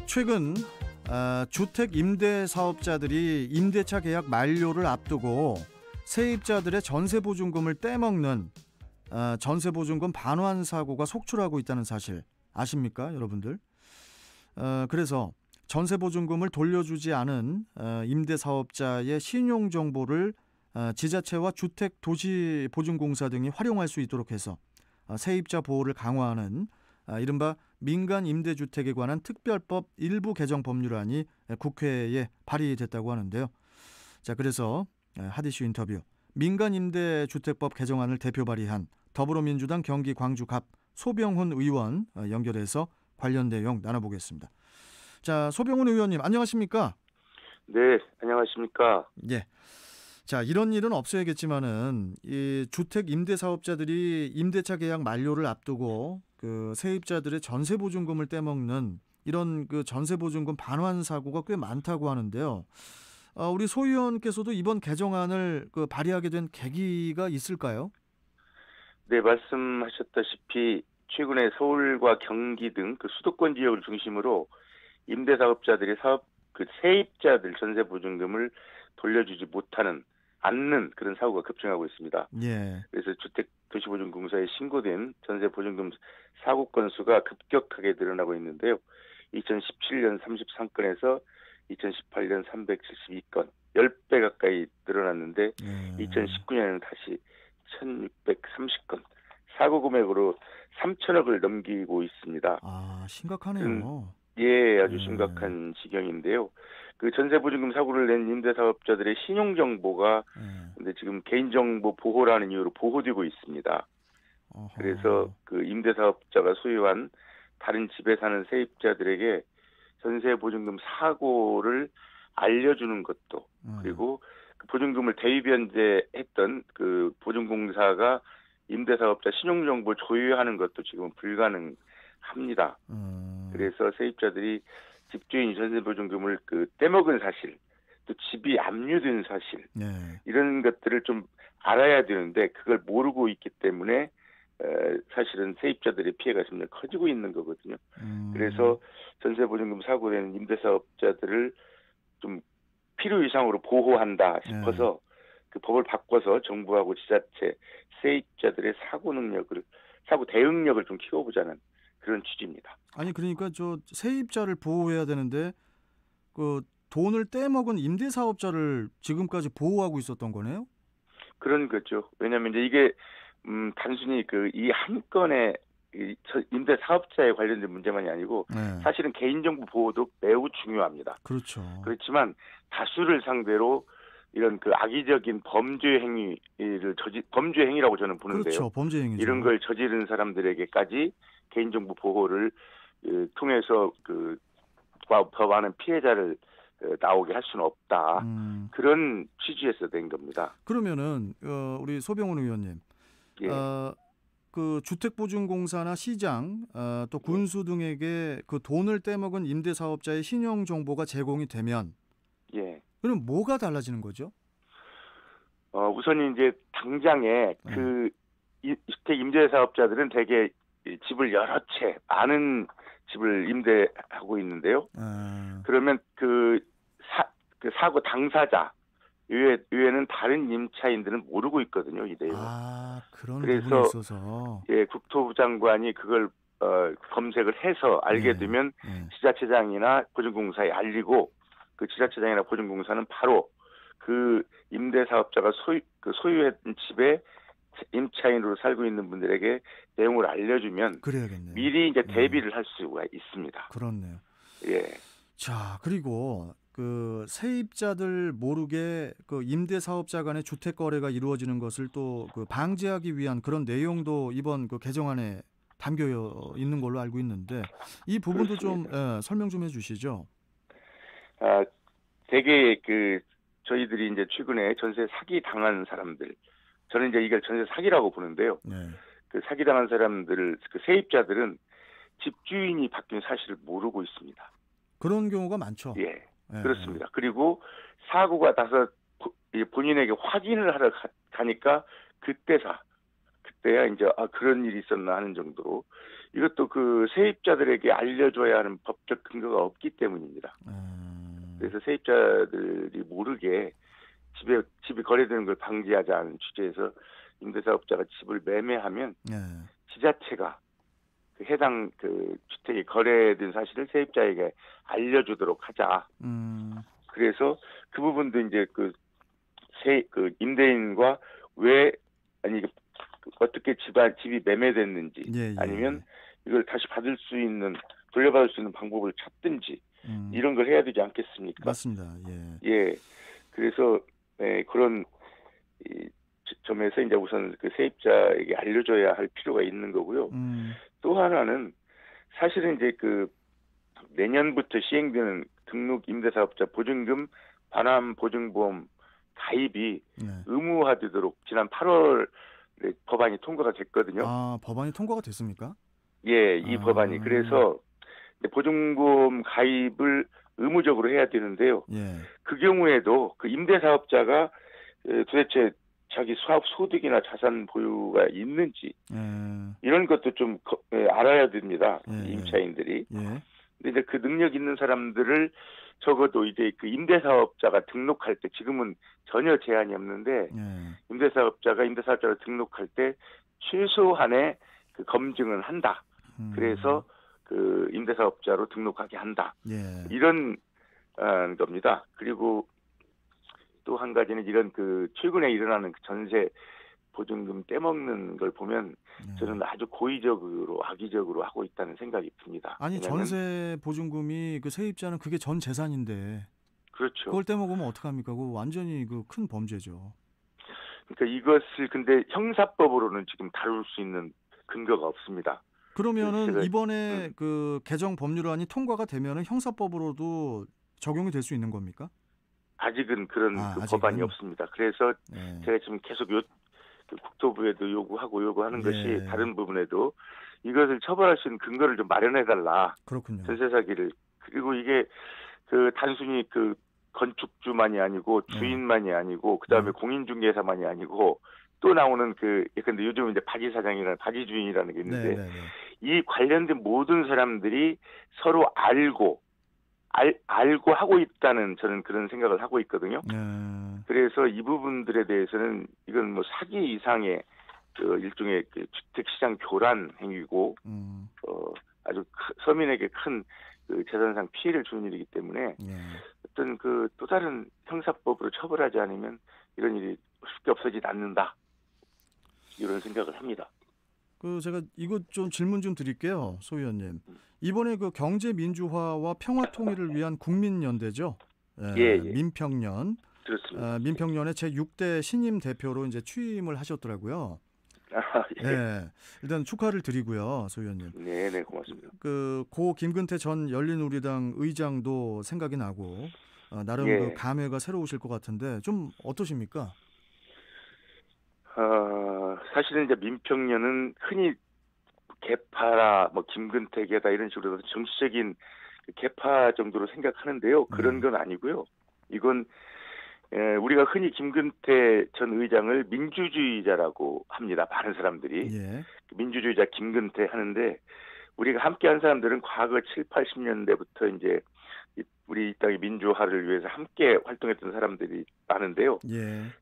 최근 주택 임대 사업자들이 임대차 계약 만료를 앞두고 세입자들의 전세 보증금을 떼먹는 전세 보증금 반환 사고가 속출하고 있다는 사실 아십니까, 여러분들? 그래서 전세 보증금을 돌려주지 않은 임대 사업자의 신용 정보를 지자체와 주택도시보증공사 등이 활용할 수 있도록 해서 세입자 보호를 강화하는 이른바 민간 임대주택에 관한 특별법 일부 개정 법률안이 국회에 발의됐다고 하는데요. 자, 그래서 핫이슈 인터뷰 민간 임대주택법 개정안을 대표 발의한 더불어민주당 경기 광주갑 소병훈 의원 연결해서 관련 내용 나눠보겠습니다. 자, 소병훈 의원님 안녕하십니까? 네, 안녕하십니까? 예. 자, 이런 일은 없어야겠지만은 이 주택 임대 사업자들이 임대차 계약 만료를 앞두고 그 세입자들의 전세 보증금을 떼먹는 이런 그 전세 보증금 반환 사고가 꽤 많다고 하는데요. 우리 소 의원께서도 이번 개정안을 발의하게 된 계기가 있을까요? 네, 말씀하셨다시피 최근에 서울과 경기 등 그 수도권 지역을 중심으로 임대사업자들이 세입자들 전세 보증금을 돌려주지 않는 그런 사고가 급증하고 있습니다. 예. 그래서 주택도시보증공사에 신고된 전세 보증금 사고 건수가 급격하게 늘어나고 있는데요. 2017년 33건에서 2018년 372건, 10배 가까이 늘어났는데 2019년에는 다시 1630건, 사고 금액으로 3천억을 넘기고 있습니다. 아, 심각하네요. 예, 아주 심각한 지경인데요. 그 전세보증금 사고를 낸 임대사업자들의 신용정보가 근데 지금 개인정보 보호라는 이유로 보호되고 있습니다. 어허. 그래서 그 임대사업자가 소유한 다른 집에 사는 세입자들에게 전세보증금 사고를 알려주는 것도, 그리고 그 보증금을 대위변제했던 그 보증공사가 임대사업자 신용정보를 조회하는 것도 지금 불가능합니다. 그래서 세입자들이 집주인이 전세보증금을 떼먹은 사실, 또 집이 압류된 사실, 이런 것들을 좀 알아야 되는데 그걸 모르고 있기 때문에 사실은 세입자들의 피해가 점점 커지고 있는 거거든요. 그래서 전세보증금 사고되는 임대사업자들을 좀 필요 이상으로 보호한다 싶어서 그 법을 바꿔서 정부하고 지자체, 세입자들의 사고 대응력을 좀 키워보자는 그런 취지입니다. 아니, 그러니까 저 세입자를 보호해야 되는데 그 돈을 떼먹은 임대사업자를 지금까지 보호하고 있었던 거네요? 그런 거죠. 왜냐하면 이제 이게 단순히 이 한 건의 임대 사업자에 관련된 문제만이 아니고 사실은 개인정보 보호도 매우 중요합니다. 그렇죠. 그렇지만 다수를 상대로 이런 악의적인 범죄 행위라고 저는 보는데요. 그렇죠, 범죄 행위죠. 이런 걸 저지른 사람들에게까지 개인정보 보호를 통해서 더 많은 피해자를 나오게 할 수는 없다. 그런 취지에서 된 겁니다. 그러면은 우리 소병훈 의원님, 예. 그 주택보증공사나 시장, 또 군수 등에게 그 돈을 떼먹은 임대사업자의 신용 정보가 제공이 되면, 그럼 뭐가 달라지는 거죠? 우선 이제 당장에 주택 임대사업자들은 대개 집을 많은 집을 임대하고 있는데요. 그러면 사고 당사자 외에는 다른 임차인들은 모르고 있거든요, 이 내용. 그런 그래서 부분이 있어서. 국토부 장관이 그걸 검색을 해서 알게 되면 지자체장이나 보증공사에 알리고 그 지자체장이나 보증공사는 바로 그 임대사업자가 소유했던 집에 임차인으로 살고 있는 분들에게 내용을 알려주면 그래야겠네요. 미리 이제 대비를 할 수가 있습니다. 그렇네요. 예. 자, 그리고 그 세입자들 모르게 그 임대사업자 간의 주택 거래가 이루어지는 것을 또 방지하기 위한 그런 내용도 이번 그 개정안에 담겨 있는 걸로 알고 있는데 이 부분도 그렇습니다. 좀 설명 좀 해주시죠. 되게 저희들이 이제 최근에 전세 사기 당한 사람들, 저는 이제 이걸 전세 사기라고 보는데요. 그 사기 당한 사람들, 그 세입자들은 집주인이 바뀐 사실을 모르고 있습니다. 그런 경우가 많죠. 예, 그렇습니다. 그리고 사고가 나서 본인에게 확인을 하러 가니까 그때야 이제 그런 일이 있었나 하는 정도로 이것도 그 세입자들에게 알려줘야 하는 법적 근거가 없기 때문입니다. 그래서 세입자들이 모르게 집이 거래되는 걸 방지하자는 취지에서 임대사업자가 집을 매매하면 지자체가 그 해당 그 주택이 거래된 사실을 세입자에게 알려주도록 하자. 그래서 그 부분도 이제 그 임대인과 어떻게 집이 매매됐는지 아니면 이걸 다시 돌려받을 수 있는 방법을 찾든지 이런 걸 해야 되지 않겠습니까? 맞습니다. 예. 그래서 그런 점에서 이제 우선 그 세입자에게 알려줘야 할 필요가 있는 거고요. 또 하나는 사실은 이제 그 내년부터 시행되는 등록 임대사업자 보증금 반환 보증보험 가입이 의무화되도록 지난 8월에 법안이 통과가 됐거든요. 법안이 통과가 됐습니까? 예, 이 법안이. 그래서 보증보험 가입을 의무적으로 해야 되는데요. 그 경우에도 그 임대사업자가 도대체 자기 사업 소득이나 자산 보유가 있는지 이런 것도 좀 알아야 됩니다. 임차인들이. 근데 이제 그 능력 있는 사람들을 적어도 이제 그 임대사업자가 등록할 때 지금은 전혀 제한이 없는데 임대사업자로 등록할 때 최소한의 그 검증은 한다. 그래서 그 임대사업자로 등록하게 한다. 이런 겁니다. 그리고 또 한 가지는 이런 그 최근에 일어나는 그 전세 보증금 떼먹는 걸 보면 저는 아주 고의적으로 악의적으로 하고 있다는 생각이 듭니다. 아니 전세 보증금이 그 세입자는 그게 전 재산인데 그렇죠. 그걸 떼먹으면 어떡합니까? 그거 완전히 그 큰 범죄죠. 그러니까 이것을 근데 형사법으로는 지금 다룰 수 있는 근거가 없습니다. 그러면은 이번에 그 개정 법률안이 통과가 되면은 형사법으로도 적용이 될 수 있는 겁니까? 아직은 그런 법안이 없습니다. 그래서 제가 지금 계속 국토부에도 요구하는 것이 다른 부분에도 이것을 처벌할 수 있는 근거를 좀 마련해달라. 그렇군요. 전세 사기를. 그리고 이게 그 단순히 그 건축주만이 아니고 주인만이 아니고 그다음에 공인중개사만이 아니고 또 나오는 근데 요즘 이제 바지 주인이라는 게 있는데 이 관련된 모든 사람들이 서로 알고 하고 있다는 저는 그런 생각을 하고 있거든요. 그래서 이 부분들에 대해서는 이건 뭐 사기 이상의 일종의 그 주택시장 교란 행위고 아주 서민에게 큰 그 재산상 피해를 주는 일이기 때문에 어떤 그 또 다른 형사법으로 처벌하지 않으면 이런 일이 쉽게 없어지지 않는다. 이런 생각을 합니다. 제가 이것 좀 질문 좀 드릴게요, 소 의원님. 이번에 그 경제 민주화와 평화 통일을 위한 국민연대죠. 민평련. 그렇습니다. 민평련의 제6대 신임 대표로 이제 취임을 하셨더라고요. 일단 축하를 드리고요, 소 의원님. 네, 고맙습니다. 고 김근태 전 열린우리당 의장도 생각이 나고 나름 그 감회가 새로우실 것 같은데 좀 어떠십니까? 사실은 이제 민평련은 흔히 개파라 김근태계다 이런 식으로 정치적인 개파 정도로 생각하는데요. 그런 건 아니고요. 이건 우리가 흔히 김근태 전 의장을 민주주의자라고 합니다. 많은 사람들이. 민주주의자 김근태 하는데 우리가 함께한 사람들은 과거 7, 80년대부터 이제 우리 이 땅의 민주화를 위해서 함께 활동했던 사람들이 많은데요.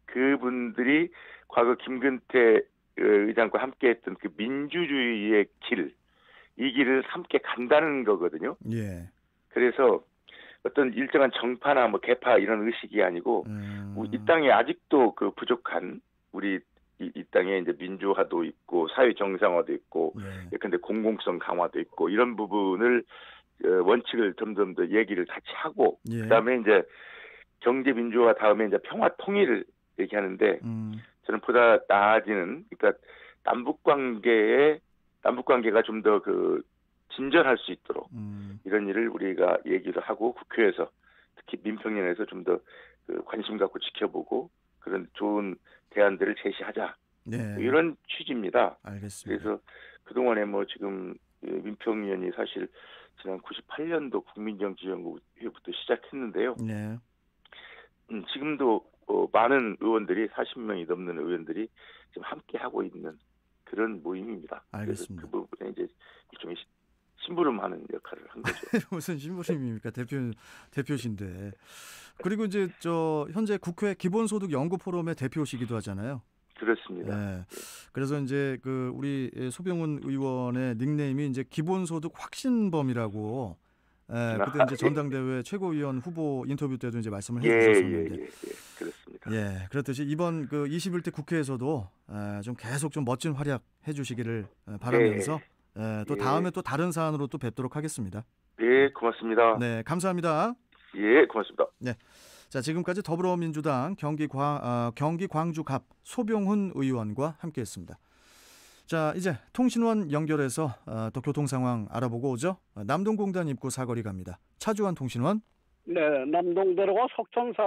그분들이 과거 김근태 의장과 함께했던 그 민주주의의 이 길을 함께 간다는 거거든요. 그래서 어떤 일정한 정파나 개파 이런 의식이 아니고 이 땅에 아직도 그 부족한 우리 이 땅에 이제 민주화도 있고 사회 정상화도 있고 예컨대 공공성 강화도 있고 이런 부분을 원칙을 점점 더 얘기를 같이 하고 그다음에 이제 경제 민주화 다음에 이제 평화 통일을 얘기하는데 저는 보다 나아지는 그러니까 남북 관계가 좀 더 진전할 수 있도록 이런 일을 우리가 얘기를 하고 국회에서 특히 민평련에서 좀 더 관심 갖고 지켜보고 그런 좋은 대안들을 제시하자 이런 취지입니다. 알겠습니다. 그래서 그동안에 지금 민평련이 사실 지난 98년도 국민정치연구회부터 시작했는데요. 지금도 많은 의원들이 40명이 넘는 의원들이 지금 함께 하고 있는 그런 모임입니다. 알겠습니다. 그 부분에 이제 일종의 심부름하는 역할을 한 거죠. 무슨 심부름입니까? 대표신데. 그리고 이제 현재 국회 기본소득 연구 포럼의 대표시기도 하잖아요. 그렇습니다. 네. 그래서 이제 우리 소병훈 의원의 닉네임이 이제 기본소득 확신범이라고. 그때 이제 전당대회 최고위원 후보 인터뷰 때도 이제 말씀을 해주셨었는데. 그렇습니다. 예, 그렇듯이 이번 21대 국회에서도 좀 계속 좀 멋진 활약 해주시기를 바라면서 또 다음에 또 다른 사안으로 또 뵙도록 하겠습니다. 네, 고맙습니다. 네, 감사합니다. 예, 고맙습니다. 네. 자, 지금까지 더불어민주당 경기 광주갑 소병훈 의원과 함께했습니다. 자, 이제 통신원 연결해서 또 교통 상황 알아보고 오죠. 남동공단 입구 사거리 갑니다. 차주환 통신원. 네, 남동대로가 석천사